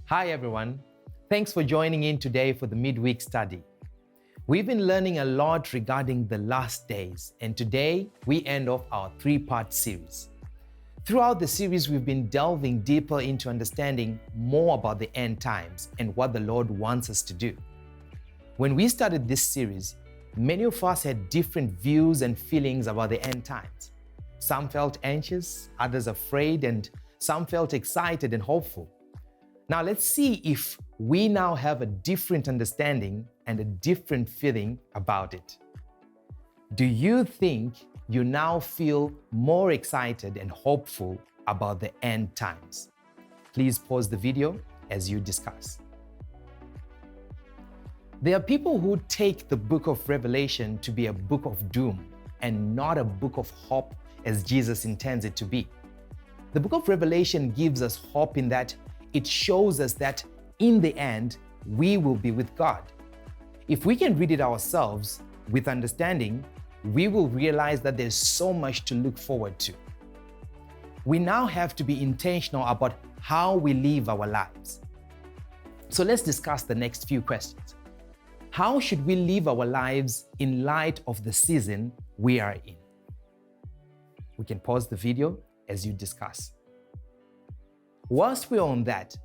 Hi everyone. Thanks for joining in today for the midweek study. We've been learning a lot regarding the last days, and today we end off our three-part series. Throughout the series, we've been delving deeper into understanding more about the end times and what the Lord wants us to do. When we started this series, many of us had different views and feelings about the end times. Some felt anxious, others afraid, and some felt excited and hopeful. Now let's see if we now have a different understanding and a different feeling about it. Do you think you now feel more excited and hopeful about the end times? Please pause the video as you discuss. There are people who take the book of Revelation to be a book of doom and not a book of hope as Jesus intends it to be. The book of Revelation gives us hope in that it shows us that in the end, we will be with God. If we can read it ourselves with understanding, we will realize that there's so much to look forward to. We now have to be intentional about how we live our lives. So let's discuss the next few questions. How should we live our lives in light of the season we are in? We can pause the video as you discuss. Whilst we're on that,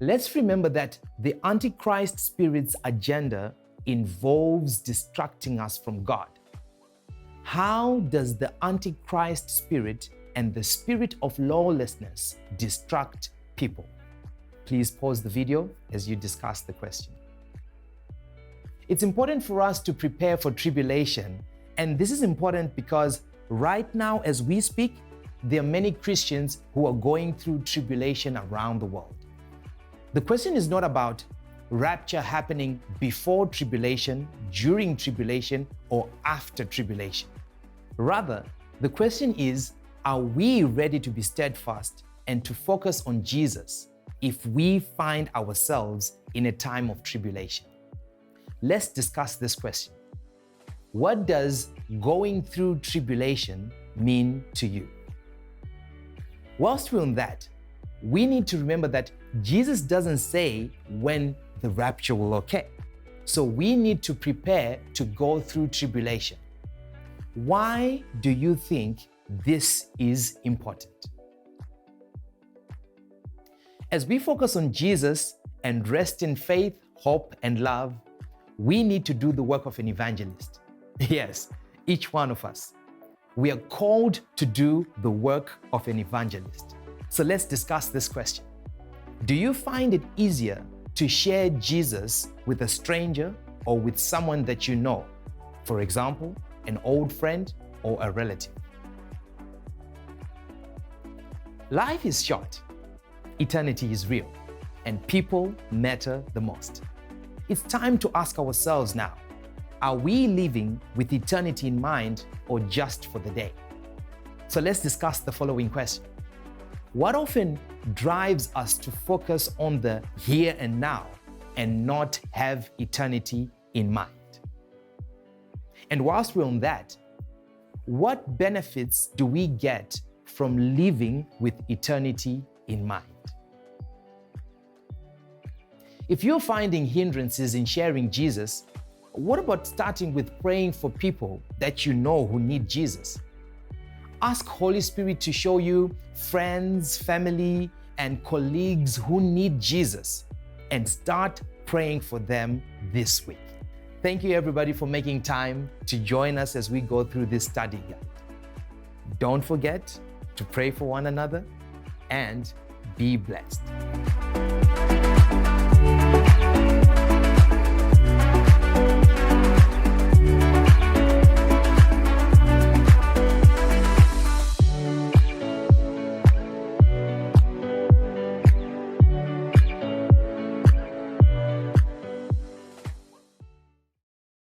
let's remember that the Antichrist spirit's agenda involves distracting us from God. How does the Antichrist spirit and the spirit of lawlessness distract people? Please pause the video as you discuss the question. It's important for us to prepare for tribulation, and this is important because right now as we speak, there are many Christians who are going through tribulation around the world. The question is not about rapture happening before tribulation, during tribulation, or after tribulation. Rather, the question is, are we ready to be steadfast and to focus on Jesus if we find ourselves in a time of tribulation? Let's discuss this question. What does going through tribulation mean to you? Whilst we're on that, we need to remember that Jesus doesn't say when the rapture will occur. So we need to prepare to go through tribulation. Why do you think this is important? As we focus on Jesus and rest in faith, hope, and love, we need to do the work of an evangelist. Yes, each one of us. We are called to do the work of an evangelist. So let's discuss this question. Do you find it easier to share Jesus with a stranger or with someone that you know? For example, an old friend or a relative. Life is short, eternity is real, and people matter the most. It's time to ask ourselves now, are we living with eternity in mind or just for the day? So let's discuss the following question. What often drives us to focus on the here and now and not have eternity in mind? And whilst we're on that, what benefits do we get from living with eternity in mind? If you're finding hindrances in sharing Jesus, what about starting with praying for people that you know who need Jesus? Ask Holy Spirit to show you friends, family, and colleagues who need Jesus, and start praying for them this week. Thank you everybody for making time to join us as we go through this study guide. Don't forget to pray for one another and be blessed.